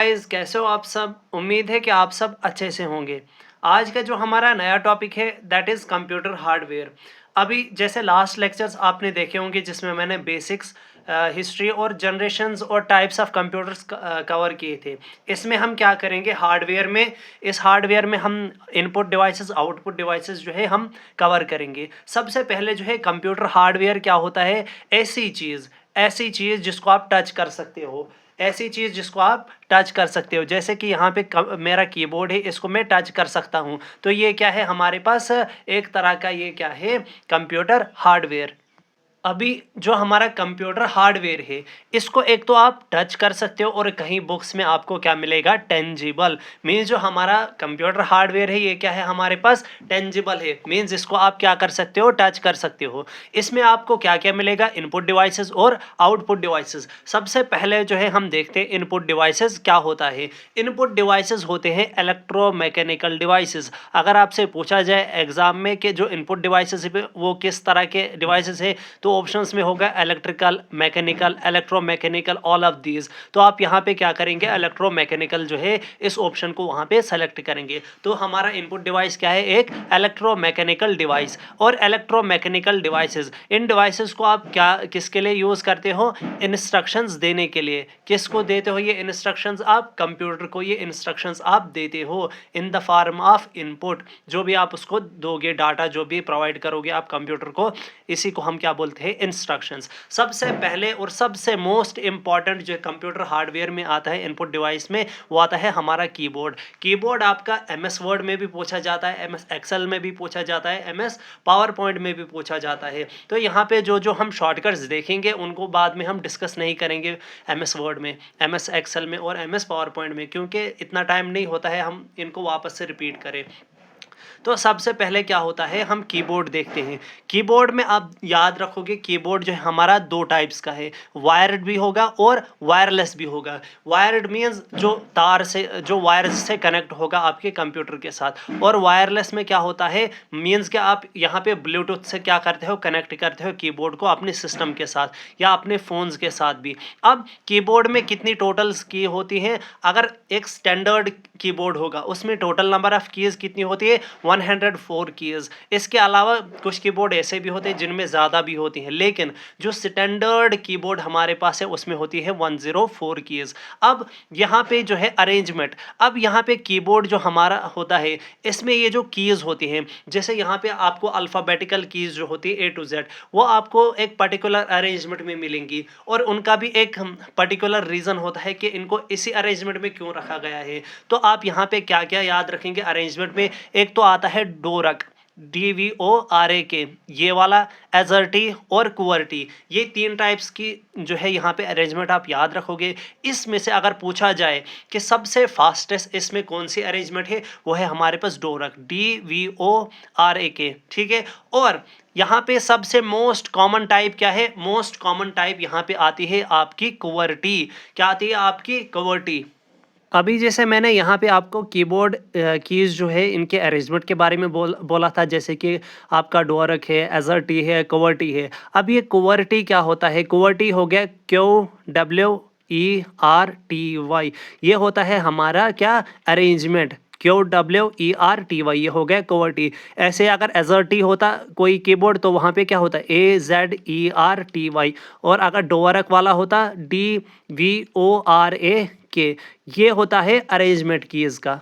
Guys, कैसे हो आप सब। उम्मीद है कि आप सब अच्छे से होंगे। आज का जो हमारा नया टॉपिक है दैट इज़ कंप्यूटर हार्डवेयर। अभी जैसे लास्ट लेक्चर्स आपने देखे होंगे जिसमें मैंने बेसिक्स, हिस्ट्री और जनरेशन्स और टाइप्स ऑफ कंप्यूटर्स कवर किए थे। इसमें हम क्या करेंगे हार्डवेयर में, इस हार्डवेयर में हम इनपुट डिवाइसेस आउटपुट डिवाइसेस जो है हम कवर करेंगे। सबसे पहले जो है कंप्यूटर हार्डवेयर क्या होता है, ऐसी चीज़ जिसको आप टच कर सकते हो, ऐसी चीज़ जिसको आप टच कर सकते हो। जैसे कि यहाँ पे मेरा कीबोर्ड है, इसको मैं टच कर सकता हूँ, तो ये क्या है हमारे पास एक तरह का, ये क्या है, कंप्यूटर हार्डवेयर। अभी जो हमारा कंप्यूटर हार्डवेयर है इसको एक तो आप टच कर सकते हो और कहीं बुक्स में आपको क्या मिलेगा, टेंजिबल। मीन्स जो हमारा कंप्यूटर हार्डवेयर है ये क्या है हमारे पास, टेंजिबल है। मीन्स इसको आप क्या कर सकते हो, टच कर सकते हो। इसमें आपको क्या क्या मिलेगा, इनपुट डिवाइसेस और आउटपुट डिवाइसेस। सबसे पहले जो है हम देखते हैं इनपुट डिवाइसेस क्या होता है। इनपुट डिवाइसेस होते हैं इलेक्ट्रोमैकेनिकल डिवाइसेस। अगर आपसे पूछा जाए एग्जाम में कि जो इनपुट डिवाइसेस है वो किस तरह के डिवाइसेस है, तो ऑप्शंस में होगा electrical, mechanical, electromechanical, all of these. तो आप यहाँ पे क्या करेंगे, इलेक्ट्रोमैकेनिकल जो है इस ऑप्शन को वहाँ पे सेलेक्ट करेंगे। तो हमारा इनपुट डिवाइस क्या है, एक इलेक्ट्रोमैकेनिकल डिवाइस। और इलेक्ट्रोमैकेनिकल डिवाइसेस, इन डिवाइसेस को आप क्या किसके लिए यूज़ करते हो, इंस्ट्रक्शंस देने के लिए। किसको देते हो ये इंस्ट्रक्शंस, आप कंप्यूटर को ये इंस्ट्रक्शंस आप देते हो in the form of input. जो भी आप उसको दोगे, डाटा जो भी प्रोवाइड करोगे आप कंप्यूटर को, इसी को हम क्या बोलते हैं, इंस्ट्रक्शंस। सबसे पहले और सबसे मोस्ट इंपॉर्टेंट जो कंप्यूटर हार्डवेयर में आता है इनपुट डिवाइस में, वो आता है हमारा कीबोर्ड। कीबोर्ड आपका एमएस वर्ड में भी पूछा जाता है, एमएस एक्सेल में भी पूछा जाता है, एमएस पावर पॉइंट में भी पूछा जाता है। तो यहाँ पे जो जो हम शॉर्टकट्स देखेंगे उनको बाद में हम डिस्कस नहीं करेंगे एमएस वर्ड में, एमएस एक्सेल में और एमएस पावर पॉइंट में, क्योंकि इतना टाइम नहीं होता है हम इनको वापस से रिपीट करें। तो सबसे पहले क्या होता है, हम कीबोर्ड देखते हैं। कीबोर्ड में आप याद रखोगे कीबोर्ड जो है हमारा दो टाइप्स का है, वायर्ड भी होगा और वायरलेस भी होगा। वायर्ड मीन्स जो तार से, जो वायर से कनेक्ट होगा आपके कंप्यूटर के साथ। और वायरलेस में क्या होता है, मीन्स कि आप यहाँ पे ब्लूटूथ से क्या करते हो, कनेक्ट करते हो कीबोर्ड को अपने सिस्टम के साथ या अपने फ़ोन्स के साथ भी। अब कीबोर्ड में कितनी टोटल की होती हैं, अगर एक स्टैंडर्ड कीबोर्ड होगा उसमें टोटल नंबर ऑफ कीज़ कितनी होती है, 104 कीज़। इसके अलावा कुछ कीबोर्ड ऐसे भी होते हैं जिनमें ज़्यादा भी होती हैं, लेकिन जो स्टैंडर्ड कीबोर्ड हमारे पास है उसमें होती है 104 कीज़। अब यहाँ पे जो है अरेंजमेंट, अब यहाँ पे कीबोर्ड जो हमारा होता है इसमें ये जो कीज़ होती हैं, जैसे यहाँ पे आपको अल्फ़ाबेटिकल कीज़ जो होती है A to Z, वो आपको एक पर्टिकुलर अरेंजमेंट में मिलेंगी और उनका भी एक पर्टिकुलर रीज़न होता है कि इनको इसी अरेंजमेंट में क्यों रखा गया है। तो आप यहाँ पे क्या क्या याद रखेंगे अरेंजमेंट में, एक तो आता है डोरक, DVORAK, ये वाला एजर्टी और कुवर्टी, ये तीन टाइप्स की जो है यहाँ पे अरेंजमेंट आप याद रखोगे। इसमें से अगर पूछा जाए कि सबसे फास्टेस्ट इसमें कौन सी अरेंजमेंट है, वो है हमारे पास डोरक, DVORAK, ठीक है। और यहाँ पे सबसे मोस्ट कॉमन टाइप क्या है, मोस्ट कॉमन टाइप यहाँ पे आती है आपकी कुवर्टी। क्या आती है आपकी, कुवर्टी। अभी जैसे मैंने यहाँ पे आपको कीबोर्ड कीज़ जो है इनके अरेंजमेंट के बारे में बोला था, जैसे कि आपका डोरक है, एजर्टी है, कुवर्टी है। अब ये कुवर्टी क्या होता है, कुवर्टी हो गया QWERTY, ये होता है हमारा क्या, अरेंजमेंट, QWERTY, ये हो गया कुवर्टी। ऐसे अगर एजर्टी होता कोई कीबोर्ड तो वहाँ पे क्या होता है, AZERTY। और अगर डोरक वाला होता DVORAK, ये होता है अरेंजमेंट कीज़ का।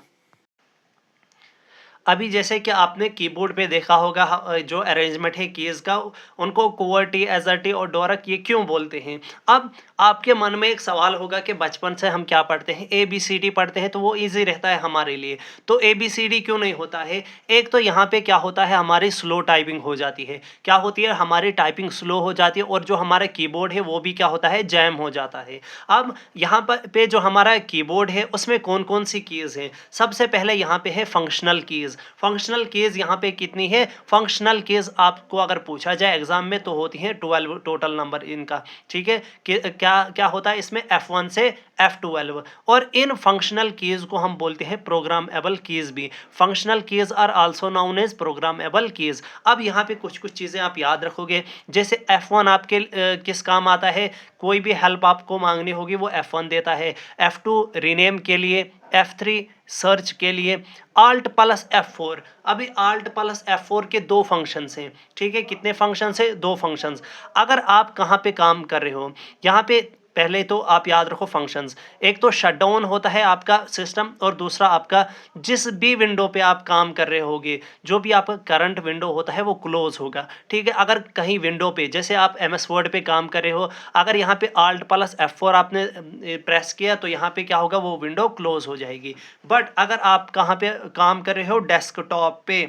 अभी जैसे कि आपने कीबोर्ड पे देखा होगा जो अरेंजमेंट है कीज़ का, उनको कुवर्टी, एजर्टी और डोरक ये क्यों बोलते हैं। अब आपके मन में एक सवाल होगा कि बचपन से हम क्या पढ़ते हैं, ABCD पढ़ते हैं तो वो इजी रहता है हमारे लिए, तो ABCD क्यों नहीं होता है। एक तो यहाँ पे क्या होता है, हमारी स्लो टाइपिंग हो जाती है, क्या होती है, हमारी टाइपिंग स्लो हो जाती है और जो हमारा कीबोर्ड है वो भी क्या होता है, जैम हो जाता है। अब यहाँ पे जो हमारा कीबोर्ड है उसमें कौन कौन सी कीज़ हैं, सबसे पहले यहाँ पे है फंक्शनल कीज़। फंक्शनल कीज़ यहाँ पे कितनी है, फंक्शनल कीज़ आपको अगर पूछा जाए एग्जाम में तो होती हैं 12 टोटल नंबर इनका, ठीक है। क्या क्या होता है इसमें, F1 से F12। और इन फंक्शनल कीज को हम बोलते हैं प्रोग्रामेबल कीज भी। Functional keys are also known as programmable keys. अब यहाँ पे कुछ कुछ चीज़ें आप याद रखोगे, जैसे F1 आपके किस काम आता है, कोई भी हेल्प आपको मांगनी होगी वो F1 देता है, F2 रीनेम के लिए, F3 सर्च के लिए, Alt प्लस F4। अभी Alt प्लस F4 के दो फंक्शंस हैं, ठीक है, कितने फंक्शंस हैं, दो फंक्शंस। अगर आप कहाँ पे काम कर रहे हो, यहाँ पे पहले तो आप याद रखो फंक्शंस, एक तो शटडाउन होता है आपका सिस्टम, और दूसरा आपका जिस भी विंडो पे आप काम कर रहे होगे, जो भी आपका करंट विंडो होता है वो क्लोज होगा, ठीक है। अगर कहीं विंडो पे, जैसे आप MS वर्ड पे काम कर रहे हो, अगर यहाँ पे Alt प्लस F4 आपने प्रेस किया तो यहाँ पे क्या होगा, वो विंडो क्लोज हो जाएगी। बट अगर आप कहाँ पे काम कर रहे हो, डेस्कटॉप पे,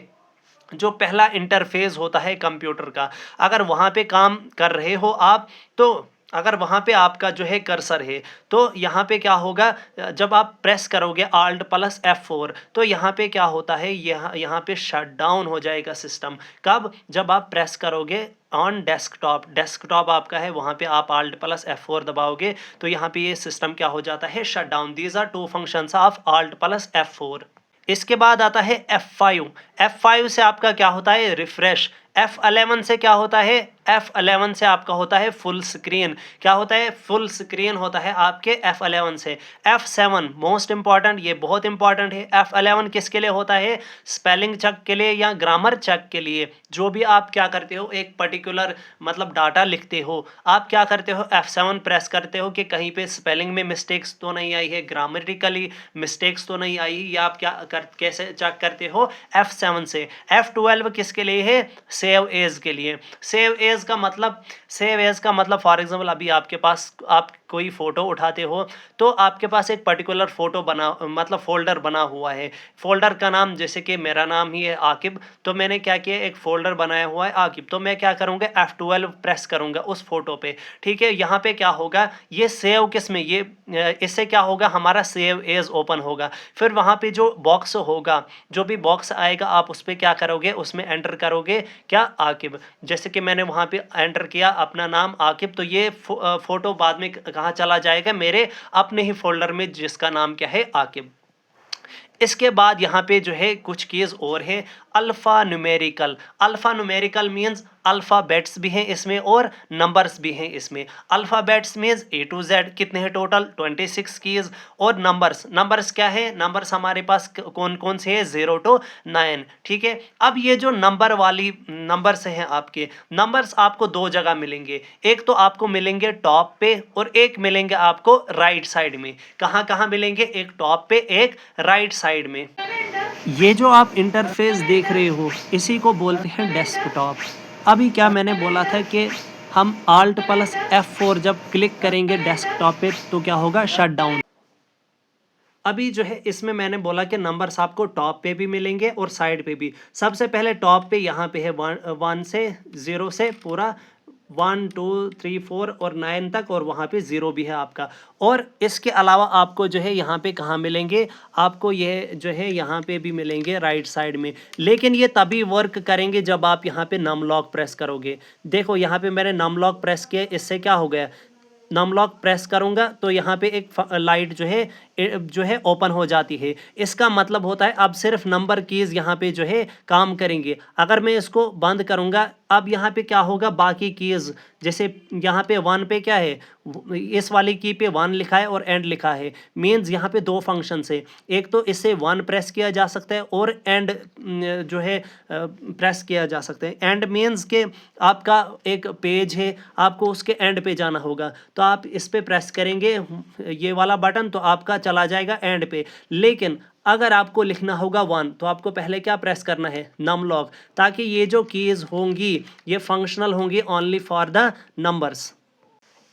जो पहला इंटरफेस होता है कंप्यूटर का, अगर वहाँ पे काम कर रहे हो आप, तो अगर वहाँ पे आपका जो है कर्सर है, तो यहाँ पे क्या होगा, जब आप प्रेस करोगे Alt प्लस F4 तो यहाँ पे क्या होता है, यहाँ पे शट डाउन हो जाएगा सिस्टम। कब, जब आप प्रेस करोगे ऑन डेस्कटॉप, डेस्कटॉप आपका है, वहाँ पे आप Alt प्लस F4 दबाओगे तो यहाँ पे ये सिस्टम क्या हो जाता है, shut down. These are two functions of Alt plus F4। इसके बाद आता है F5। F5 से आपका क्या होता है, रिफ्रेश। F11 से क्या होता है, F11 से आपका होता है फुल स्क्रीन। क्या होता है, फुल स्क्रीन होता है आपके F11 से। F7 मोस्ट इंपॉर्टेंट, ये बहुत इंपॉर्टेंट है। F11 किसके लिए होता है, स्पेलिंग चेक के लिए या ग्रामर चेक के लिए। जो भी आप क्या करते हो, एक पर्टिकुलर मतलब डाटा लिखते हो, आप क्या करते हो, F7 प्रेस करते हो कि कहीं पे स्पेलिंग में मिस्टेक्स तो नहीं आई है, ग्रामेटिकली मिस्टेक्स तो नहीं आई, या आप कैसे चेक करते हो, F7 से। F12 किसके लिए है, सेव एज के लिए। सेव एज का मतलब, सेव एज का मतलब फॉर एग्जांपल अभी आपके पास, आप कोई फ़ोटो उठाते हो तो आपके पास एक पर्टिकुलर फ़ोटो बना, मतलब फ़ोल्डर बना हुआ है। फ़ोल्डर का नाम, जैसे कि मेरा नाम ही है आकिब, तो मैंने क्या किया, एक फ़ोल्डर बनाया हुआ है आकिब, तो मैं क्या करूँगा, F12 प्रेस करूँगा उस फ़ोटो पे, ठीक है। यहाँ पे क्या होगा, ये सेव किस में, ये इससे क्या होगा, हमारा सेव एज ओपन होगा। फिर वहाँ पे जो बॉक्स होगा, जो भी बॉक्स आएगा, आप उस पर क्या करोगे, उसमें एंटर करोगे क्या, आकिब। जैसे कि मैंने वहाँ पे एंटर किया अपना नाम आकिब, तो ये फ़ोटो बाद में कहाँ चला जाएगा, मेरे अपने ही फोल्डर में, जिसका नाम क्या है, आकिब। इसके बाद यहाँ पे जो है कुछ कीज़ और है, alpha numerical. Alpha numerical means alphabets भी हैं इसमें और नंबर्स भी हैं इसमें। Alphabets means A to Z, कितने हैं टोटल, 26 कीज़। और नंबर्स, नंबर्स क्या है, नंबर्स हमारे पास कौन कौन से हैं, 0 to 9, ठीक है। अब ये जो नंबर वाली नंबर्स हैं, आपके नंबर्स आपको दो जगह मिलेंगे, एक तो आपको मिलेंगे टॉप पे और एक मिलेंगे आपको राइट साइड में। कहाँ कहाँ मिलेंगे, एक टॉप पे, एक राइट साइड में। ये जो आप इंटरफेस देख रहे हो, इसी को बोलते हैं डेस्कटॉप। अभी क्या मैंने बोला था कि हम Alt प्लस F4 जब क्लिक करेंगे डेस्कटॉप पे तो क्या होगा, शट डाउन। अभी जो है इसमें मैंने बोला कि नंबर्स आपको टॉप पे भी मिलेंगे और साइड पे भी। सबसे पहले टॉप पे यहाँ पे है 1 से 0 से पूरा 1 2 3 4 और 9 तक, और वहाँ पे 0 भी है आपका। और इसके अलावा आपको जो है यहाँ पे कहाँ मिलेंगे, आपको ये जो है यहाँ पे भी मिलेंगे राइट साइड में। लेकिन ये तभी वर्क करेंगे जब आप यहाँ पे नम लॉक प्रेस करोगे। देखो यहाँ पे मैंने नम लॉक प्रेस किया, इससे क्या हो गया, नम लॉक प्रेस करूंगा तो यहाँ पे एक लाइट जो है ओपन हो जाती है। इसका मतलब होता है अब सिर्फ नंबर कीज़ यहाँ पे जो है काम करेंगे। अगर मैं इसको बंद करूंगा, अब यहाँ पे क्या होगा, बाकी कीज़, जैसे यहाँ पे 1 पे क्या है, इस वाली की पे 1 लिखा है और एंड लिखा है, मीन्स यहाँ पे दो फंक्शन है। एक तो इससे 1 प्रेस किया जा सकता है और एंड जो है प्रेस किया जा सकता है। एंड मीन्स के आपका एक पेज है, आपको उसके एंड पे जाना होगा, तो आप इस पे प्रेस करेंगे ये वाला बटन, तो आपका चला जाएगा एंड पे। लेकिन अगर आपको लिखना होगा 1 तो आपको पहले क्या प्रेस करना है, नम लॉक, ताकि ये जो कीज़ होंगी ये फंक्शनल होंगी ओनली फॉर द नंबर्स।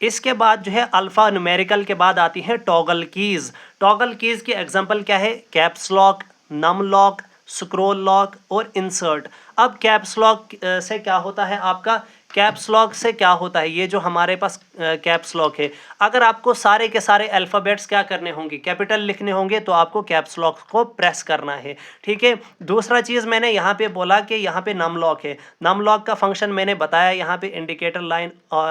इसके बाद जो है अल्फ़ा न्यूमेरिकल के बाद आती है टॉगल कीज़। टॉगल कीज़ की एग्जांपल क्या है, caps lock, num lock, scroll lock और इंसर्ट। अब कैप्स लॉक से क्या होता है आपका, कैप्स लॉक से क्या होता है, ये जो हमारे पास कैप्स लॉक है, अगर आपको सारे के सारे अल्फ़ाबेट्स क्या करने होंगे, कैपिटल लिखने होंगे, तो आपको कैप्स लॉक को प्रेस करना है, ठीक है। दूसरा चीज़ मैंने यहाँ पे बोला कि यहाँ पे नम लॉक है, नम लॉक का फंक्शन मैंने बताया, यहाँ पे इंडिकेटर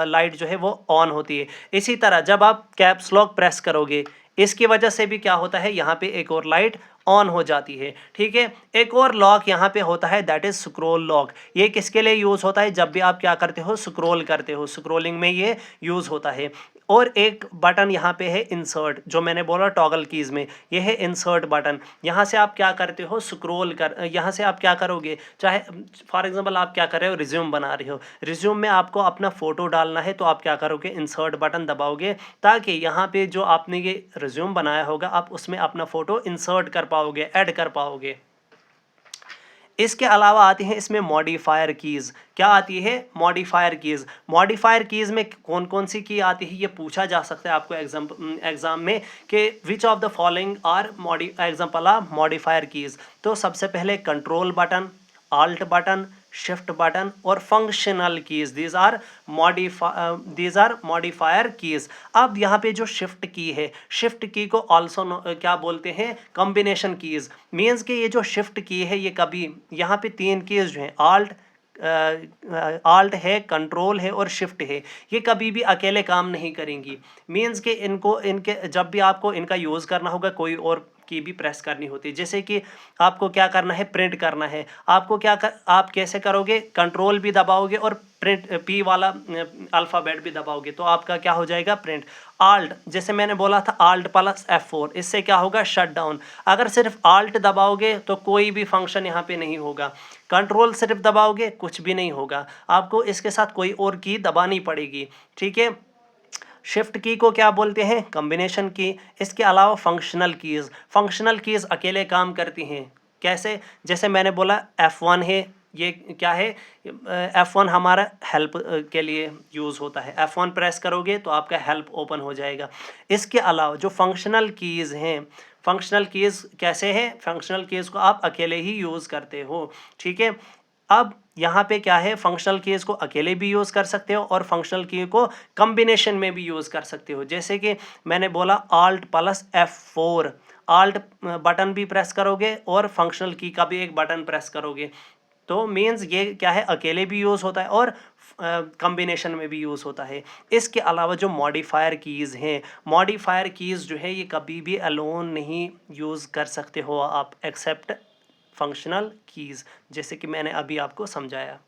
लाइट जो है वो ऑन होती है। इसी तरह जब आप कैप्स लॉक प्रेस करोगे, इसकी वजह से भी क्या होता है, यहाँ पे एक और लाइट ऑन हो जाती है, ठीक है। एक और लॉक यहाँ पे होता है, दैट इज स्क्रॉल लॉक। ये किसके लिए यूज़ होता है, जब भी आप क्या करते हो, स्क्रॉल करते हो, स्क्रॉलिंग में ये यूज़ होता है। और एक बटन यहाँ पे है इंसर्ट, जो मैंने बोला टॉगल कीज़ में, ये है इंसर्ट बटन। यहाँ से आप क्या करते हो, स्क्रॉल कर, यहाँ से आप क्या करोगे, चाहे फॉर एग्जांपल आप क्या कर रहे हो, रिज्यूम बना रहे हो, रिज्यूम में आपको अपना फ़ोटो डालना है, तो आप क्या करोगे, इंसर्ट बटन दबाओगे, ताकि यहाँ पे जो आपने ये रिज्यूम बनाया होगा, आप उसमें अपना फ़ोटो इंसर्ट कर पाओगे, ऐड कर पाओगे। इसके अलावा आती हैं इसमें मॉडिफायर कीज़। क्या आती है, मॉडिफायर कीज़। मॉडिफायर कीज़ में कौन कौन सी की आती है, ये पूछा जा सकता है आपको एग्जाम में कि which of the following are example of modifier keys. तो सबसे पहले control button, alt button, shift button और functional keys, these are modifier keys. अब यहाँ पे जो शिफ्ट की है, शिफ्ट की को ऑल्सो क्या बोलते हैं, कॉम्बिनेशन कीज। मीन्स कि ये जो शिफ्ट की है, ये कभी यहाँ पे तीन कीज जो हैं, आल्ट है, कंट्रोल है और शिफ्ट है, ये कभी भी अकेले काम नहीं करेंगी। मीन्स कि इनके जब भी आपको इनका यूज़ करना होगा, कोई और की भी प्रेस करनी होती है। जैसे कि आपको क्या करना है, प्रिंट करना है, आपको आप कैसे करोगे, कंट्रोल भी दबाओगे और प्रिंट पी वाला अल्फ़ाबेट भी दबाओगे, तो आपका क्या हो जाएगा, प्रिंट। आल्ट, जैसे मैंने बोला था आल्ट प्लस F4, इससे क्या होगा, शट डाउन। अगर सिर्फ आल्ट दबाओगे तो कोई भी फंक्शन यहाँ पे नहीं होगा, कंट्रोल सिर्फ दबाओगे कुछ भी नहीं होगा, आपको इसके साथ कोई और की दबानी पड़ेगी, ठीक है। शिफ्ट की को क्या बोलते हैं, कॉम्बिनेशन की। इसके अलावा फंक्शनल कीज़, फंक्शनल कीज़ अकेले काम करती हैं, कैसे, जैसे मैंने बोला F1 है, ये क्या है, F1 हमारा हेल्प के लिए यूज़ होता है, F1 प्रेस करोगे तो आपका हेल्प ओपन हो जाएगा। इसके अलावा जो फंक्शनल कीज़ हैं, फंक्शनल कीज़ कैसे हैं, फंक्शनल कीज़ को आप अकेले ही यूज़ करते हो, ठीक है। अब यहाँ पे क्या है, फंक्शनल कीज़ को अकेले भी यूज़ कर सकते हो और फंक्शनल की को कॉम्बिनेशन में भी यूज़ कर सकते हो। जैसे कि मैंने बोला alt plus F4, alt button भी प्रेस करोगे और फंक्शनल की का भी एक बटन प्रेस करोगे, तो मीन्स ये क्या है, अकेले भी यूज़ होता है और कॉम्बिनेशन में भी यूज़ होता है। इसके अलावा जो मॉडिफायर कीज़ हैं, मॉडिफायर कीज़ जो है ये कभी भी अलोन नहीं यूज़ कर सकते हो आप, एक्सेप्ट फंक्शनल कीज़, जैसे कि मैंने अभी आपको समझाया।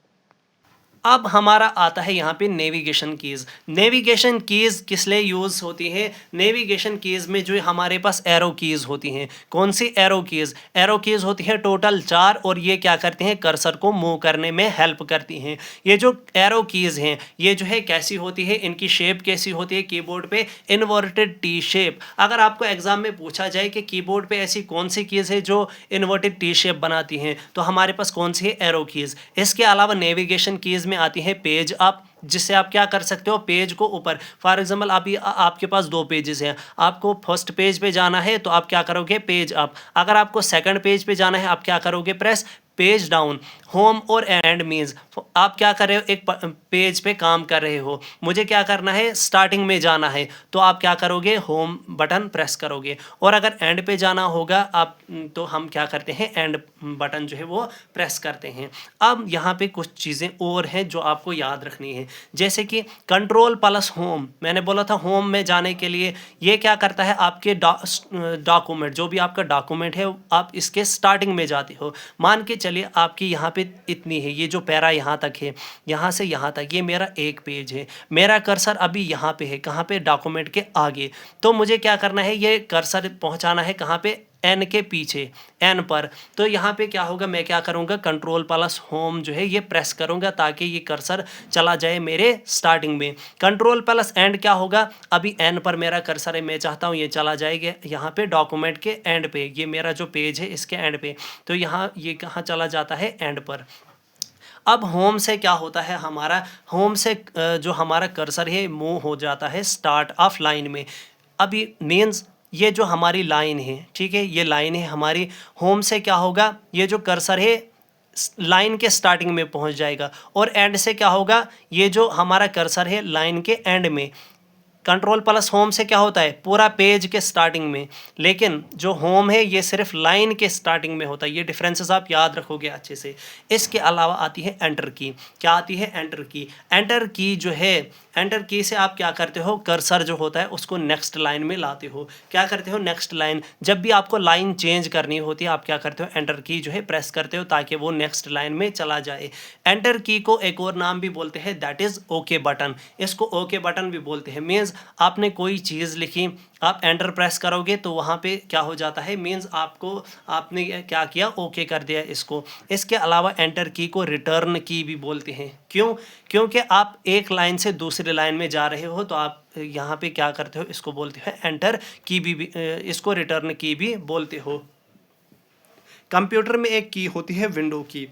अब हमारा आता है यहाँ पे नेविगेशन कीज़। नेविगेशन कीज़ किस लिए यूज़ होती है, नेविगेशन कीज़ में जो हमारे पास एरो कीज़ होती हैं, कौन सी एरो कीज़, एरो कीज़ होती है टोटल 4, और ये क्या करती हैं, कर्सर को मूव करने में हेल्प करती हैं। ये जो एरो कीज़ हैं, ये जो है कैसी होती है, इनकी शेप कैसी होती है, कीबोर्ड पे इन्वर्टेड टी शेप। अगर आपको एग्जाम में पूछा जाए कि कीबोर्ड पे ऐसी कौन सी कीज़ है जो इन्वर्टेड टी शेप बनाती हैं, तो हमारे पास कौन सी है, एरो कीज़। इसके अलावा नेविगेशन कीज़ में आती है पेज अप, जिससे आप क्या कर सकते हो, पेज को ऊपर, फॉर एग्जांपल आपके पास 2 पेजेस हैं, आपको फर्स्ट पेज पे जाना है तो आप क्या करोगे, पेज अप। अगर आपको सेकंड पेज पे जाना है, आप क्या करोगे, प्रेस पेज डाउन। होम और एंड मीन्स आप क्या कर रहे हो, एक पेज पे काम कर रहे हो, मुझे क्या करना है, स्टार्टिंग में जाना है, तो आप क्या करोगे, होम बटन प्रेस करोगे। और अगर एंड पे जाना होगा आप, तो हम क्या करते हैं, एंड बटन जो है वो प्रेस करते हैं। अब यहाँ पे कुछ चीज़ें और हैं जो आपको याद रखनी है, जैसे कि कंट्रोल प्लस होम, मैंने बोला था होम में जाने के लिए ये क्या करता है, आपके डॉक्यूमेंट, जो भी आपका डॉक्यूमेंट है, आप इसके स्टार्टिंग में जाते हो। मान के चलिए आपकी यहाँ पे इतनी है, ये जो पैरा यहाँ तक है, यहाँ से यहाँ तक ये मेरा एक पेज है, मेरा कर्सर अभी यहाँ पे है, कहाँ पे, डॉक्यूमेंट के आगे। तो मुझे क्या करना है, ये कर्सर पहुँचाना है कहाँ पे, एन के पीछे, एन पर। तो यहाँ पे क्या होगा, मैं क्या करूँगा, कंट्रोल प्लस होम जो है ये प्रेस करूँगा, ताकि ये कर्सर चला जाए मेरे स्टार्टिंग में। कंट्रोल प्लस एंड क्या होगा, अभी एन पर मेरा कर्सर है, मैं चाहता हूँ ये चला जाएगा यहाँ पे डॉक्यूमेंट के एंड पे, ये मेरा जो पेज है इसके एंड पे, तो यहाँ ये कहाँ चला जाता है, एंड पर। अब होम से क्या होता है, हमारा होम से जो हमारा कर्सर है मूव हो जाता है स्टार्ट ऑफ लाइन में। अभी मीन्स ये जो हमारी लाइन है, ठीक है, ये लाइन है हमारी, होम से क्या होगा, ये जो कर्सर है लाइन के स्टार्टिंग में पहुंच जाएगा, और एंड से क्या होगा, ये जो हमारा कर्सर है लाइन के एंड में। कंट्रोल प्लस होम से क्या होता है, पूरा पेज के स्टार्टिंग में, लेकिन जो होम है ये सिर्फ लाइन के स्टार्टिंग में होता है। ये डिफरेंसेस आप याद रखोगे अच्छे से। इसके अलावा आती है एंटर की। क्या आती है, एंटर की। एंटर की जो है, एंटर की से आप क्या करते हो, कर्सर जो होता है उसको नेक्स्ट लाइन में लाते हो। क्या करते हो, नेक्स्ट लाइन। जब भी आपको लाइन चेंज करनी होती है आप क्या करते हो, एंटर की जो है प्रेस करते हो ताकि वो नेक्स्ट लाइन में चला जाए। एंटर की को एक और नाम भी बोलते हैं, दैट इज ओके बटन। इसको ओके बटन भी बोलते हैं। मीन्स आपने कोई चीज़ लिखी, आप एंटर प्रेस करोगे तो वहाँ पे क्या हो जाता है, मीन्स आपने क्या किया, ओके कर दिया इसको। इसके अलावा एंटर की को रिटर्न की भी बोलते हैं। क्यों, क्योंकि आप एक लाइन से दूसरे लाइन में जा रहे हो तो आप यहाँ पे क्या करते हो, इसको बोलते हो एंटर की भी इसको रिटर्न की भी बोलते हो। कंप्यूटर में एक की होती है विंडो की।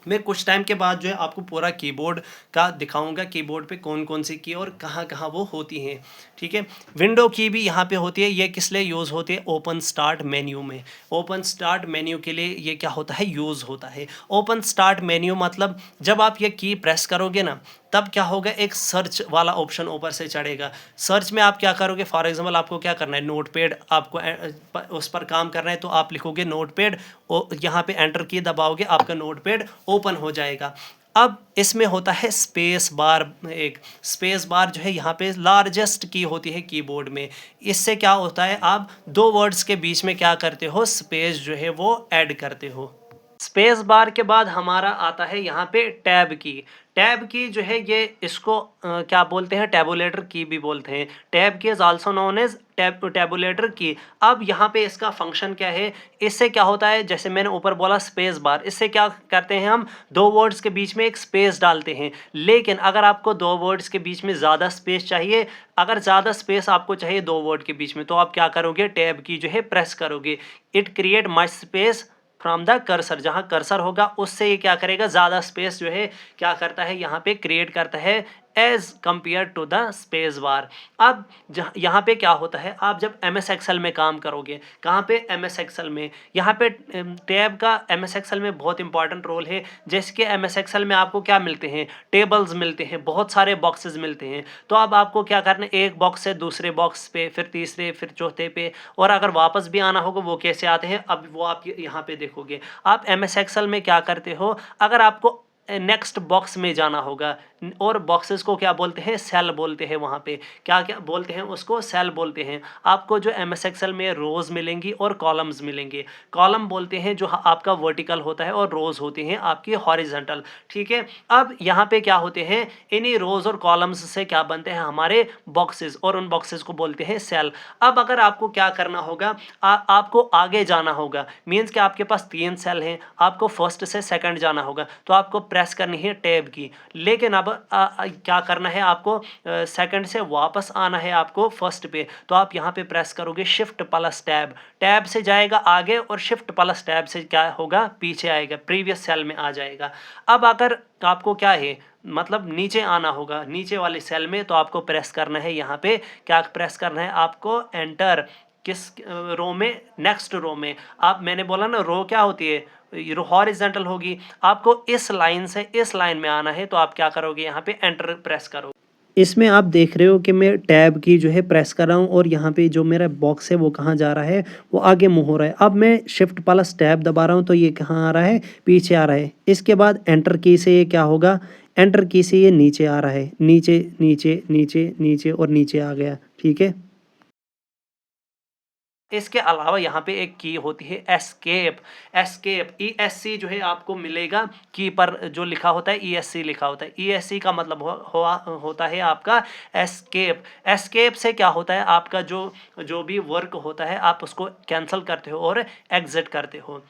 मैं कुछ टाइम के बाद जो है आपको पूरा कीबोर्ड का दिखाऊंगा, कीबोर्ड पे कौन कौन सी की और कहाँ कहाँ वो होती हैं। ठीक है, विंडो की भी यहाँ पे होती है। ये किस लिए यूज़ होती है, ओपन स्टार्ट मेन्यू में। ओपन स्टार्ट मेन्यू के लिए ये क्या होता है, यूज़ होता है। ओपन स्टार्ट मेन्यू मतलब जब आप ये की प्रेस करोगे ना, तब क्या होगा, एक सर्च वाला ऑप्शन ऊपर से चढ़ेगा। सर्च में आप क्या करोगे, फॉर एग्जांपल आपको क्या करना है, नोटपैड आपको उस पर काम करना है तो आप लिखोगे नोटपैड, यहाँ पे एंटर की दबाओगे, आपका नोटपैड ओपन हो जाएगा। अब इसमें होता है स्पेस बार। एक स्पेस बार जो है यहाँ पे लार्जेस्ट की होती है कीबोर्ड में। इससे क्या होता है, आप दो वर्ड्स के बीच में क्या करते हो, स्पेस जो है वो ऐड करते हो। स्पेस बार के बाद हमारा आता है यहाँ पे टैब की। टैब की जो है ये इसको क्या बोलते हैं, टैबुलेटर की भी बोलते हैं। टैब की इज आल्सो नोन एज टैबुलेटर की। अब यहाँ पे इसका फंक्शन क्या है, इससे क्या होता है, जैसे मैंने ऊपर बोला स्पेस बार, इससे क्या करते हैं, हम दो वर्ड्स के बीच में एक स्पेस डालते हैं। लेकिन अगर आपको दो वर्ड्स के बीच में ज़्यादा स्पेस चाहिए, अगर ज़्यादा स्पेस आपको चाहिए दो वर्ड के बीच में, तो आप क्या करोगे, टैब की जो है प्रेस करोगे। It create much space from the cursor. जहाँ कर्सर होगा उससे ये क्या करेगा, ज़्यादा स्पेस जो है क्या करता है, यहाँ पे क्रिएट करता है as compare to the space bar. अब यहाँ पे क्या होता है, आप जब एम एस एक्सेल में काम करोगे, कहाँ पे, एम एस एक्सेल में, यहाँ पे टैब का एम एस एक्सेल में बहुत इंपॉर्टेंट रोल है। जैसे कि एम एस एक्सेल में आपको क्या मिलते हैं, टेबल्स मिलते हैं, बहुत सारे बॉक्सेस मिलते हैं। तो अब आपको क्या करना है, एक बॉक्स से दूसरे बॉक्स पे, फिर तीसरे, फिर चौथे पे, और अगर वापस भी आना होगा वो कैसे आते हैं, अब वो आप यहाँ पे देखोगे। आप एम एस एक्सेल में क्या करते हो, अगर आपको नेक्स्ट बॉक्स में जाना होगा, और बॉक्सेस को क्या बोलते हैं, सेल बोलते हैं। वहाँ पे क्या क्या बोलते हैं, उसको सेल बोलते हैं। आपको जो एम एस एक्सेल में रोज मिलेंगी और कॉलम्स मिलेंगे। कॉलम बोलते हैं जो आपका वर्टिकल होता है, और रोज होती हैं आपकी हॉरिजॉन्टल। ठीक है, अब यहाँ पे क्या होते हैं, इन्हीं रोज और कॉलम्स से क्या बनते हैं, हमारे बॉक्सेस, और उन बॉक्सेस को बोलते हैं सेल। अब अगर आपको क्या करना होगा, आपको आगे जाना होगा, मीन्स कि आपके पास 3 सेल हैं, आपको फर्स्ट से सेकंड जाना होगा, तो आपको प्रेस करनी है टैब की। लेकिन अब क्या करना है, आपको सेकंड से वापस आना है आपको फर्स्ट पे, तो आप यहाँ पे प्रेस करोगे शिफ्ट प्लस टैब। टैब से जाएगा आगे, और शिफ्ट प्लस टैब से क्या होगा, पीछे आएगा, प्रीवियस सेल में आ जाएगा। अब अगर आपको क्या है, मतलब नीचे आना होगा, नीचे वाले सेल में, तो आपको प्रेस करना है, यहाँ पे क्या प्रेस करना है, आपको एंटर। किस रो में, नेक्स्ट रो में। आप, मैंने बोला ना रो क्या होती है, हॉरिजॉन्टल होगी। आपको इस लाइन से इस लाइन में आना है, तो आप क्या करोगे, यहाँ पे एंटर प्रेस करोगे। इसमें आप देख रहे हो कि मैं टैब की जो है प्रेस कर रहा हूँ, और यहाँ पे जो मेरा बॉक्स है वो कहाँ जा रहा है, वो आगे मूव हो रहा है। अब मैं शिफ्ट प्लस टैब दबा रहा हूँ तो ये कहाँ आ रहा है, पीछे आ रहा है। इसके बाद एंटर की से ये क्या होगा, एंटर की से ये नीचे आ रहा है, नीचे नीचे नीचे नीचे, और नीचे आ गया। ठीक है, इसके अलावा यहाँ पे एक की होती है एस्केप। एस्केप, ESC जो है आपको मिलेगा, की पर जो लिखा होता है ESC लिखा होता है। ESC का मतलब होता है आपका एस्केप। एस्केप से क्या होता है, आपका जो भी वर्क होता है आप उसको कैंसिल करते हो और एग्जिट करते हो।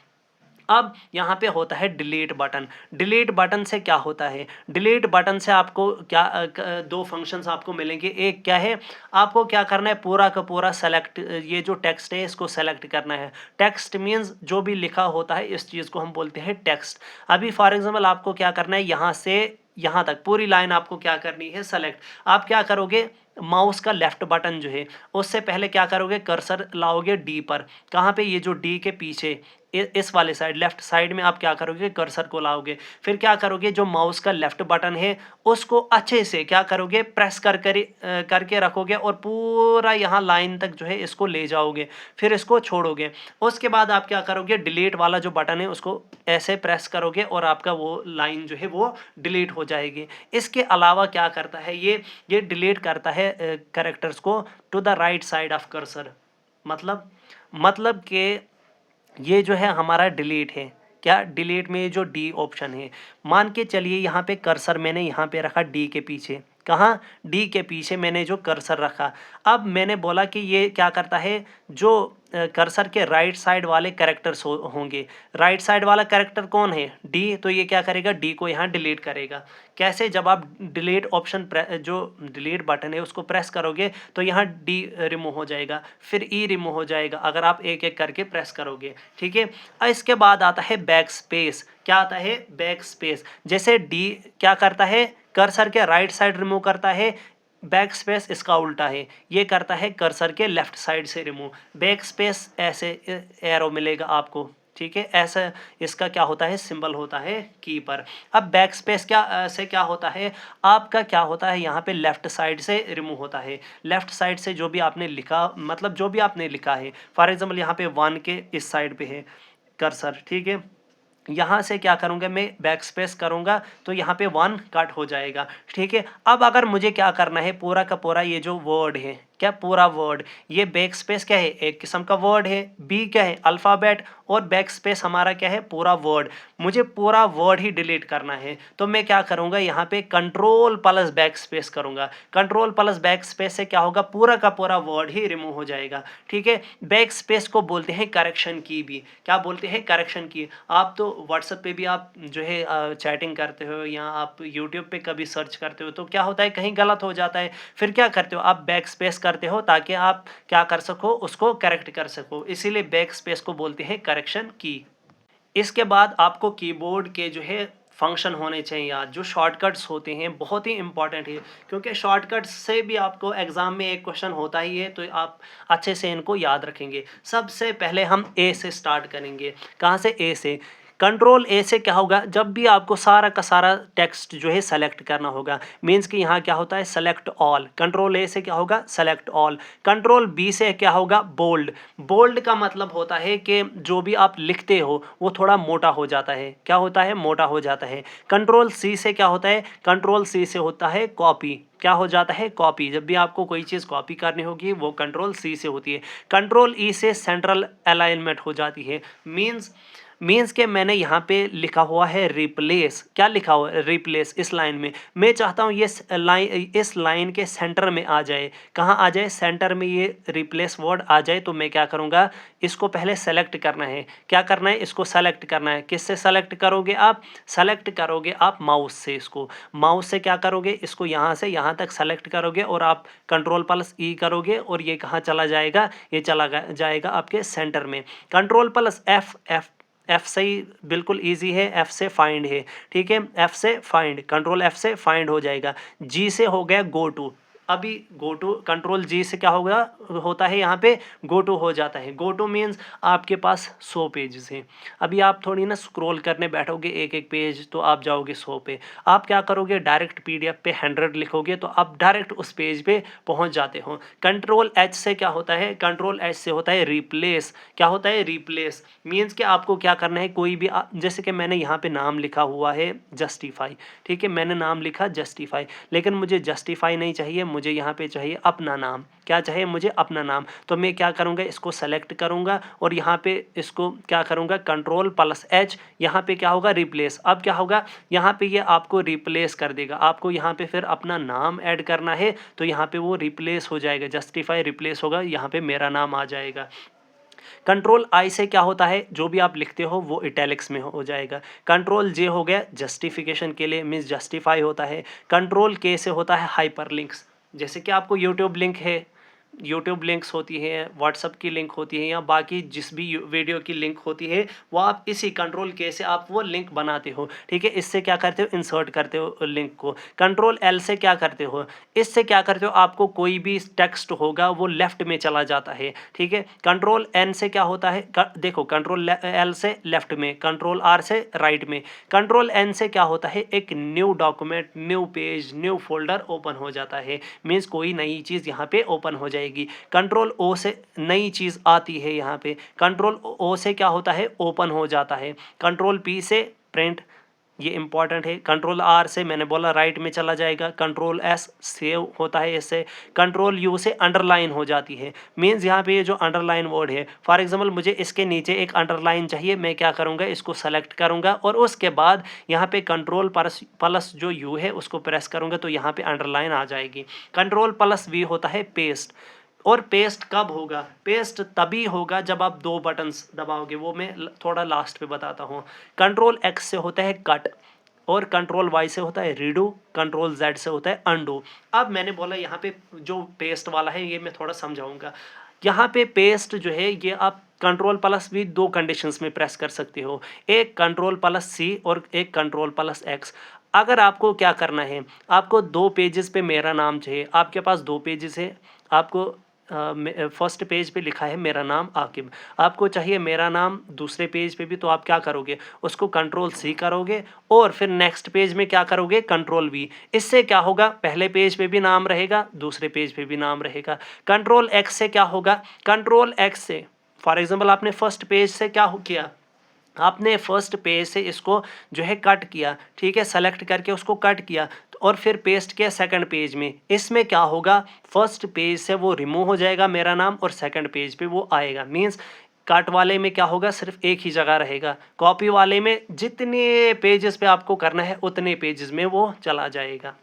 अब यहाँ पे होता है डिलीट बटन। डिलीट बटन से क्या होता है, डिलीट बटन से आपको क्या दो फंक्शंस आपको मिलेंगे। एक क्या है, आपको क्या करना है, पूरा का पूरा सेलेक्ट, ये जो टेक्स्ट है इसको सेलेक्ट करना है। टेक्स्ट मीन्स जो भी लिखा होता है, इस चीज़ को हम बोलते हैं टेक्स्ट। अभी फॉर एग्जाम्पल आपको क्या करना है, यहाँ से यहाँ तक पूरी लाइन आपको क्या करनी है, सेलेक्ट। आप क्या करोगे, माउस का लेफ्ट बटन जो है उससे पहले क्या करोगे, कर्सर लाओगे डी पर। कहाँ पे, ये जो डी के पीछे इस वाले साइड लेफ्ट साइड में आप क्या करोगे, कर्सर को लाओगे। फिर क्या करोगे, जो माउस का लेफ्ट बटन है उसको अच्छे से क्या करोगे, प्रेस करके रखोगे और पूरा यहाँ लाइन तक जो है इसको ले जाओगे। फिर इसको छोड़ोगे। उसके बाद आप क्या करोगे, डिलीट वाला जो बटन है उसको ऐसे प्रेस करोगे और आपका वो लाइन जो है वो डिलीट हो जाएगी। इसके अलावा क्या करता है ये डिलीट करता है कैरेक्टर्स को to the right side of cursor. मतलब कि ये जो है हमारा डिलीट है। क्या, डिलीट में जो डी ऑप्शन है, मान के चलिए यहाँ पे कर्सर मैंने यहाँ पे रखा डी के पीछे। कहाँ, डी के पीछे मैंने जो कर्सर रखा। अब मैंने बोला कि ये क्या करता है, जो कर्सर के राइट साइड वाले कैरेक्टर्स होंगे। राइट साइड वाला कैरेक्टर कौन है, डी, तो ये क्या करेगा, डी को यहाँ डिलीट करेगा। कैसे, जब आप डिलीट ऑप्शन जो डिलीट बटन है उसको प्रेस करोगे तो यहाँ डी रिमूव हो जाएगा, फिर ई रिमूव हो जाएगा अगर आप एक एक करके प्रेस करोगे। ठीक है। इसके बाद आता है बैक स्पेस। क्या आता है, बैक स्पेस। जैसे डी क्या करता है, कर्सर के राइट साइड रिमूव करता है, बैक स्पेस इसका उल्टा है, ये करता है कर्सर के लेफ्ट साइड से रिमूव। बैक स्पेस ऐसे एरो मिलेगा आपको। ठीक है, ऐसा इसका क्या होता है, सिंबल होता है की पर। अब बैक स्पेस से क्या होता है, आपका क्या होता है, यहाँ पे लेफ्ट साइड से रिमूव होता है। लेफ्ट साइड से जो भी आपने लिखा, मतलब जो भी आपने लिखा है, फॉर एग्जाम्पल यहाँ पे 1 के इस साइड पे है कर्सर। ठीक है, यहाँ से क्या करूँगा, मैं बैक स्पेस करूँगा तो यहाँ पे 1 कट हो जाएगा। ठीक है। अब अगर मुझे क्या करना है, पूरा का पूरा ये जो वर्ड है, क्या पूरा वर्ड, ये बैक स्पेस क्या है, एक किस्म का वर्ड है, बी क्या है, अल्फ़ाबेट, और बैक स्पेस हमारा क्या है, पूरा वर्ड। मुझे पूरा वर्ड ही डिलीट करना है तो मैं क्या करूँगा, यहाँ पे कंट्रोल प्लस बैक स्पेस करूँगा। कंट्रोल प्लस बैक स्पेस से क्या होगा, पूरा का पूरा वर्ड ही रिमूव हो जाएगा। ठीक है। बैक स्पेस को बोलते हैं करेक्शन की भी। क्या बोलते हैं, करेक्शन की। आप तो व्हाट्सएप पे भी आप जो है चैटिंग करते हो या आप यूट्यूब पे कभी सर्च करते हो तो क्या होता है, कहीं गलत हो जाता है, फिर क्या करते हो, आप बैक स्पेस करते हो ताकि आप क्या कर सको, उसको करेक्ट कर सको। इसीलिए बैक स्पेस को बोलते हैं करेक्शन की। इसके बाद आपको कीबोर्ड के जो है फंक्शन होने चाहिए याद। जो शॉर्टकट्स होते हैं बहुत ही इंपॉर्टेंट है, क्योंकि शॉर्टकट्स से भी आपको एग्ज़ाम में एक क्वेश्चन होता ही है, तो आप अच्छे से इनको याद रखेंगे। सबसे पहले हम ए से स्टार्ट करेंगे। कहाँ से, ए से। कंट्रोल ए से क्या होगा, जब भी आपको सारा का सारा टेक्स्ट जो है सेलेक्ट करना होगा, मीन्स कि यहाँ क्या होता है, सेलेक्ट ऑल। कंट्रोल ए से क्या होगा, सेलेक्ट ऑल। कंट्रोल बी से क्या होगा, बोल्ड। बोल्ड का मतलब होता है कि जो भी आप लिखते हो वो थोड़ा मोटा हो जाता है। क्या होता है, मोटा हो जाता है। कंट्रोल सी से क्या होता है, कंट्रोल सी से होता है कॉपी। क्या हो जाता है, कॉपी। जब भी आपको कोई चीज़ कॉपी करनी होगी वो कंट्रोल सी से होती है। कंट्रोल ई से सेंट्रल अलाइनमेंट हो जाती है। मीन्स के मैंने यहाँ पे लिखा हुआ है रिप्लेस। क्या लिखा हुआ है, रिप्लेस। इस लाइन में मैं चाहता हूँ ये इस लाइन के सेंटर में आ जाए। कहाँ आ जाए, सेंटर में ये रिप्लेस वर्ड आ जाए। तो मैं क्या करूँगा, इसको पहले सेलेक्ट करना है। क्या करना है, इसको सेलेक्ट करना है। किससे सेलेक्ट करोगे आप, सेलेक्ट करोगे आप माउस से। इसको माउस से क्या करोगे, इसको यहाँ से यहाँ तक सेलेक्ट करोगे और आप कंट्रोल प्लस ई करोगे और ये कहाँ चला जाएगा, ये चला जाएगा आपके सेंटर में। कंट्रोल प्लस एफ से ही बिल्कुल इजी है, एफ से फाइंड है। ठीक है, एफ से फाइंड, कंट्रोल एफ से फाइंड हो जाएगा। जी से हो गया गो टू। अभी गो टू, कंट्रोल जी से क्या होगा, होता है यहाँ पे गो टू हो जाता है। गो टू मीन्स आपके पास 100 पेजेस हैं। अभी आप थोड़ी ना स्क्रॉल करने बैठोगे एक एक पेज तो आप जाओगे 100 पे। आप क्या करोगे, डायरेक्ट पीडीएफ पे 100 लिखोगे तो आप डायरेक्ट उस पेज पे पहुँच जाते हो। कंट्रोल एच से क्या होता है, कंट्रोल एच से होता है रिप्लेस। क्या होता है, रिप्लेस। मीन्स कि आपको क्या करना है, कोई भी जैसे कि मैंने यहाँ पे नाम लिखा हुआ है जस्टिफाई। ठीक है, मैंने नाम लिखा जस्टिफाई, लेकिन मुझे जस्टिफाई नहीं चाहिए, मुझे यहाँ पे चाहिए अपना नाम। क्या चाहिए मुझे, अपना नाम। तो मैं क्या करूँगा, इसको सेलेक्ट करूँगा और यहाँ पे इसको क्या करूँगा, कंट्रोल प्लस एच, यहाँ पे क्या होगा, रिप्लेस। अब क्या होगा, यहाँ पे ये आपको रिप्लेस कर देगा। आपको यहाँ पे फिर अपना नाम ऐड करना है तो यहाँ पे वो रिप्लेस हो जाएगा, जस्टिफाई रिप्लेस होगा, यहाँ पे मेरा नाम आ जाएगा। कंट्रोल आई से क्या होता है, जो भी आप लिखते हो वो इटैलिक्स में हो जाएगा। कंट्रोल जे हो गया जस्टिफिकेशन के लिए, मीन्स जस्टिफाई होता है। कंट्रोल के से होता है हाइपरलिंक्स। जैसे कि आपको यूट्यूब लिंक है, यूट्यूब लिंक्स होती है, व्हाट्सअप की लिंक होती है, या बाकी जिस भी वीडियो की लिंक होती है, वो आप इसी कंट्रोल के से आप वो लिंक बनाते हो, ठीक है। इससे क्या करते हो, इंसर्ट करते हो लिंक को। कंट्रोल एल से क्या करते हो, इससे क्या करते हो, आपको कोई भी टेक्स्ट होगा वो लेफ्ट में चला जाता है, ठीक है। कंट्रोल एन से क्या होता है, देखो कंट्रोल एल से लेफ्ट में, कंट्रोल आर से राइट में, कंट्रोल एन से क्या होता है, एक new document, new page, new folder open हो जाता है, मीन्स कोई नई चीज़ यहाँ पे ओपन हो जाएगी। कंट्रोल ओ से नई चीज़ आती है यहाँ पे, कंट्रोल ओ से क्या होता है, ओपन हो जाता है। कंट्रोल पी से प्रिंट, ये इंपॉर्टेंट है। कंट्रोल आर से मैंने बोला राइट में चला जाएगा। कंट्रोल एस सेव होता है इससे। कंट्रोल यू से अंडरलाइन हो जाती है, मीन्स यहाँ पे ये जो अंडरलाइन वर्ड है, फॉर एग्जांपल मुझे इसके नीचे एक अंडरलाइन चाहिए, मैं क्या करूँगा, इसको सेलेक्ट करूँगा और उसके बाद यहाँ पे कंट्रोल प्लस जो यू है उसको प्रेस करूँगा तो यहाँ पे अंडरलाइन आ जाएगी। कंट्रोल प्लस वी होता है पेस्ट, और पेस्ट कब होगा, पेस्ट तभी होगा जब आप दो बटन्स दबाओगे, वो मैं थोड़ा लास्ट पे बताता हूँ। कंट्रोल एक्स से होता है कट, और कंट्रोल वाई से होता है रीडू, कंट्रोल जेड से होता है अंडू। अब मैंने बोला यहाँ पे जो पेस्ट वाला है ये मैं थोड़ा समझाऊंगा। यहाँ पे पेस्ट जो है ये आप कंट्रोल प्लस भी दो कंडीशंस में प्रेस कर सकते हो, एक कंट्रोल प्लस सी और एक कंट्रोल प्लस एक्स। अगर आपको क्या करना है, आपको दो पेजेस पे मेरा नाम चाहिए, आपके पास दो पेजेस है, आपको फर्स्ट पेज पे लिखा है मेरा नाम आकिब, आपको चाहिए मेरा नाम दूसरे पेज पे भी, तो आप क्या करोगे, उसको कंट्रोल सी करोगे और फिर नेक्स्ट पेज में क्या करोगे, कंट्रोल वी। इससे क्या होगा, पहले पेज पे भी नाम रहेगा, दूसरे पेज पे भी नाम रहेगा। कंट्रोल एक्स से क्या होगा, कंट्रोल एक्स से फॉर एग्जाम्पल आपने फर्स्ट पेज से क्या किया, आपने फर्स्ट पेज से इसको जो है कट किया, ठीक है, सेलेक्ट करके उसको कट किया और फिर पेस्ट किया सेकंड पेज में। इसमें क्या होगा, फर्स्ट पेज से वो रिमूव हो जाएगा मेरा नाम और सेकंड पेज पे वो आएगा। मींस कट वाले में क्या होगा, सिर्फ एक ही जगह रहेगा, कॉपी वाले में जितने पेजेस पे आपको करना है उतने पेजेस में वो चला जाएगा।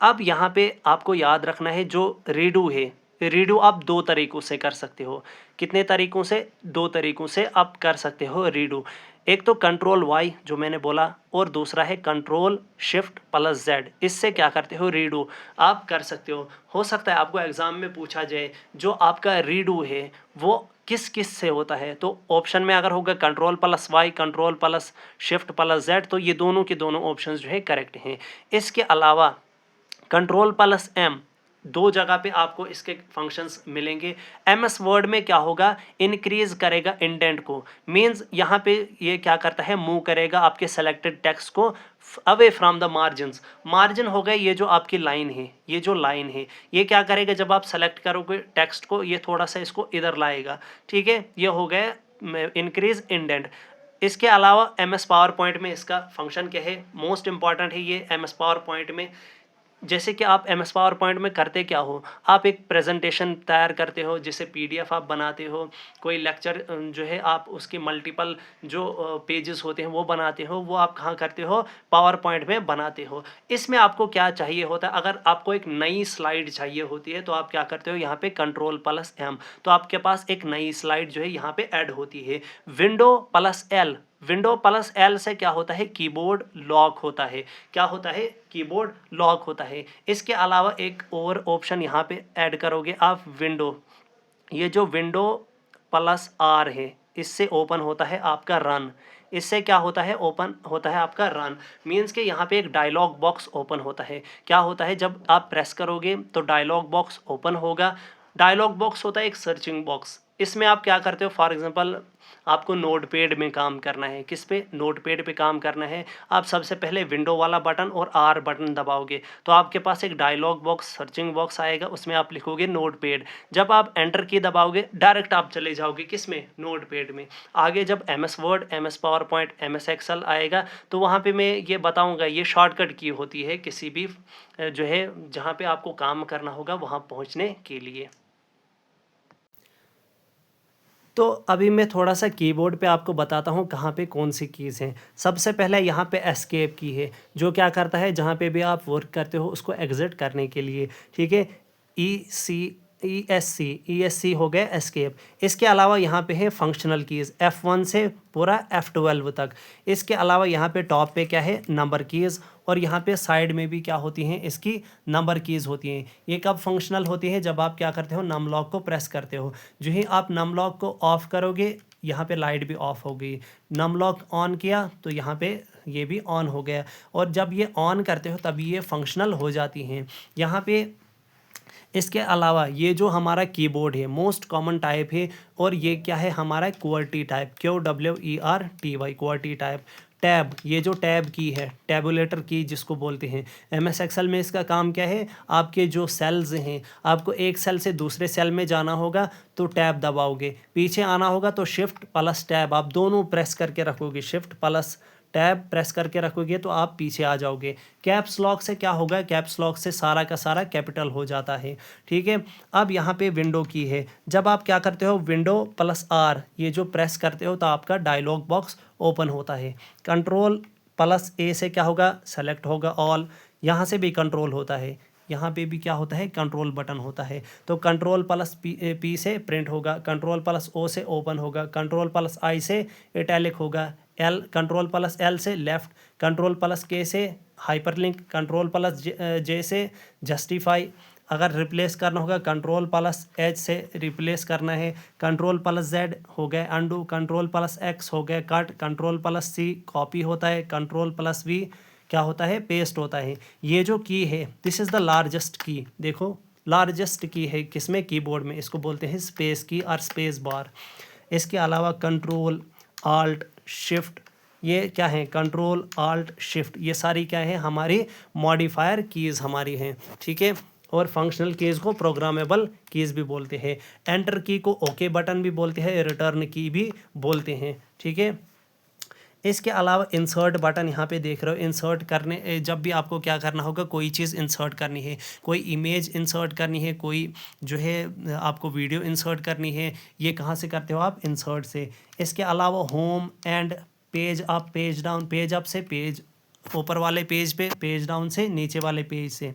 अब यहाँ पे आपको याद रखना है जो रीडू है, रीडू आप दो तरीकों से कर सकते हो। कितने तरीकों से, दो तरीकों से आप कर सकते हो रीडू। एक तो कंट्रोल वाई जो मैंने बोला, और दूसरा है कंट्रोल शिफ्ट प्लस जेड, इससे क्या करते हो, रीडू आप कर सकते हो सकता है आपको एग्जाम में पूछा जाए जो आपका रीडू है वो किस किस से होता है, तो ऑप्शन में अगर होगा control plus Y, control plus shift plus Z, तो ये दोनों के दोनों ऑप्शंस जो है करेक्ट हैं। इसके अलावा कंट्रोल प्लस एम, दो जगह पे आपको इसके फंक्शंस मिलेंगे। एमएस वर्ड में क्या होगा, इंक्रीज करेगा इंडेंट को, मींस यहाँ पे ये क्या करता है, मूव करेगा आपके सेलेक्टेड टेक्स्ट को away from the margins. Margin हो गए ये जो आपकी लाइन है, ये जो लाइन है ये क्या करेगा, जब आप सेलेक्ट करोगे टेक्स्ट को ये थोड़ा सा इसको इधर लाएगा, ठीक है, ये हो गया इंक्रीज इंडेंट। इसके अलावा एम एस पावर पॉइंट में इसका फंक्शन क्या है, मोस्ट इंपॉर्टेंट है ये एम एस पावर पॉइंट में। जैसे कि आप एम एस पावर पॉइंट में करते क्या हो, आप एक प्रेजेंटेशन तैयार करते हो जिसे पीडीएफ आप बनाते हो, कोई लेक्चर जो है आप उसकी मल्टीपल जो पेजेस होते हैं वो बनाते हो, वो आप कहाँ करते हो, पावर पॉइंट में बनाते हो। इसमें आपको क्या चाहिए होता है, अगर आपको एक नई स्लाइड चाहिए होती है तो आप क्या करते हो, यहाँ पे कंट्रोल प्लस एम, तो आपके पास एक नई स्लाइड जो है यहाँ पे ऐड होती है। Window plus L, window plus L से क्या होता है, कीबोर्ड लॉक होता है, क्या होता है, कीबोर्ड लॉक होता है। इसके अलावा एक और ऑप्शन यहाँ पे ऐड करोगे आप, विंडो, ये जो विंडो प्लस आर है इससे ओपन होता है आपका रन, इससे क्या होता है, ओपन होता है आपका रन। मीन्स के यहाँ पे एक डायलॉग बॉक्स ओपन होता है, क्या होता है, जब आप प्रेस करोगे तो डायलॉग बॉक्स ओपन होगा। डायलॉग बॉक्स होता है एक सर्चिंग बॉक्स, इसमें आप क्या करते हो, फॉर एग्जांपल आपको नोटपैड में काम करना है, किस पे, नोटपैड पे काम करना है, आप सबसे पहले विंडो वाला बटन और आर बटन दबाओगे तो आपके पास एक डायलॉग बॉक्स सर्चिंग बॉक्स आएगा, उसमें आप लिखोगे नोटपैड। जब आप एंटर की दबाओगे डायरेक्ट आप चले जाओगे किस में, नोटपैड में। आगे जब M S Word, M S PowerPoint, M S Excel आएगा तो वहाँ पे मैं ये बताऊँगा, ये शॉर्टकट की होती है किसी भी जो है जहाँ पे आपको काम करना होगा वहाँ पहुँचने के लिए। तो अभी मैं थोड़ा सा कीबोर्ड पे आपको बताता हूँ कहाँ पे कौन सी कीज़ हैं। सबसे पहले यहाँ पे एस्केप की है, जो क्या करता है, जहाँ पे भी आप वर्क करते हो उसको एग्जिट करने के लिए, ठीक है। ई सी ESC हो गया एस्केप। इसके अलावा यहाँ पे है फंक्शनल कीज़ F1 से पूरा F12 तक। इसके अलावा यहाँ पे टॉप पे क्या है, नंबर कीज़, और यहाँ पे साइड में भी क्या होती हैं, इसकी नंबर कीज़ होती हैं। ये कब फंक्शनल होती है, जब आप क्या करते हो, नम लॉक को प्रेस करते हो। जो ही आप नम लॉक को ऑफ करोगे, यहाँ पे लाइट भी ऑफ हो गई। नम लॉक ऑन किया तो यहाँ पे ये भी ऑन हो गया, और जब ये ऑन करते हो तभी ये फंक्शनल हो जाती हैं। यहाँ पे इसके अलावा ये जो हमारा कीबोर्ड है मोस्ट कॉमन टाइप है, और ये क्या है हमारा QWERTY type, QWERTY QWERTY type. Tab, ये जो टैब की है, टैबुलेटर की जिसको बोलते हैं, MS एक्सेल में इसका काम क्या है, आपके जो सेल्स हैं, आपको एक सेल से दूसरे सेल में जाना होगा तो टैब दबाओगे, पीछे आना होगा तो शिफ्ट प्लस टैब, आप दोनों प्रेस करके रखोगे, शिफ्ट प्लस टैब प्रेस करके रखोगे तो आप पीछे आ जाओगे। कैप्स लॉक से क्या होगा, कैप्स लॉक से सारा का सारा कैपिटल हो जाता है, ठीक है। अब यहाँ पे विंडो की है, जब आप क्या करते हो, विंडो प्लस R ये जो प्रेस करते हो तो आपका डायलॉग बॉक्स ओपन होता है। कंट्रोल प्लस A से क्या होगा, सेलेक्ट होगा ऑल, यहाँ से भी कंट्रोल होता है, यहाँ पे भी क्या होता है, कंट्रोल बटन होता है। तो कंट्रोल प्लस P से प्रिंट होगा, कंट्रोल प्लस O से ओपन होगा, कंट्रोल प्लस I से इटैलिक होगा, कंट्रोल प्लस L से लेफ़्ट, कंट्रोल प्लस K से हाइपरलिंक, कंट्रोल प्लस J से जस्टिफाई। अगर रिप्लेस करना होगा कंट्रोल प्लस H से रिप्लेस करना है, कंट्रोल प्लस Z हो गया अंडू, कंट्रोल प्लस X हो गया cut, control plus C copy होता है, कंट्रोल प्लस V क्या होता है, पेस्ट होता है। ये जो की है, दिस इज़ द लार्जेस्ट की, देखो लार्जेस्ट की है किसमें, कीबोर्ड में, इसको बोलते हैं स्पेस की और स्पेस बार। इसके अलावा कंट्रोल आल्ट शिफ्ट, ये क्या है, कंट्रोल आल्ट शिफ्ट, ये सारी क्या है, हमारी मॉडिफायर कीज़ हमारी हैं, ठीक है। और फंक्शनल कीज़ को प्रोग्रामेबल कीज़ भी बोलते हैं। एंटर की को ओके बटन भी बोलते हैं, रिटर्न की भी बोलते हैं, ठीक है। इसके अलावा इंसर्ट बटन यहाँ पे देख रहे हो, इंसर्ट करने, जब भी आपको क्या करना होगा, कोई चीज़ इंसर्ट करनी है, कोई इमेज इंसर्ट करनी है, कोई जो है आपको वीडियो इंसर्ट करनी है, ये कहाँ से करते हो आप, इंसर्ट से। इसके अलावा home and page up page down, page up से पेज ऊपर वाले पेज पे, पेज डाउन से नीचे वाले पेज से।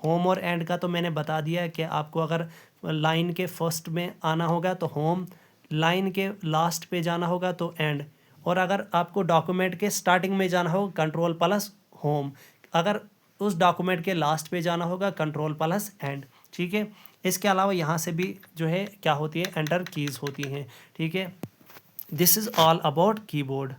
होम और एंड का तो मैंने बता दिया है कि आपको अगर लाइन के फर्स्ट में आना होगा तो होम, लाइन के लास्ट पे जाना होगा तो एंड, और अगर आपको डॉक्यूमेंट के स्टार्टिंग में जाना होगा कंट्रोल प्लस होम, अगर उस डॉक्यूमेंट के लास्ट पे जाना होगा कंट्रोल प्लस एंड, ठीक है। इसके अलावा यहाँ से भी जो है क्या होती है, एंटर कीज़ होती हैं, ठीक है। This is all about keyboard.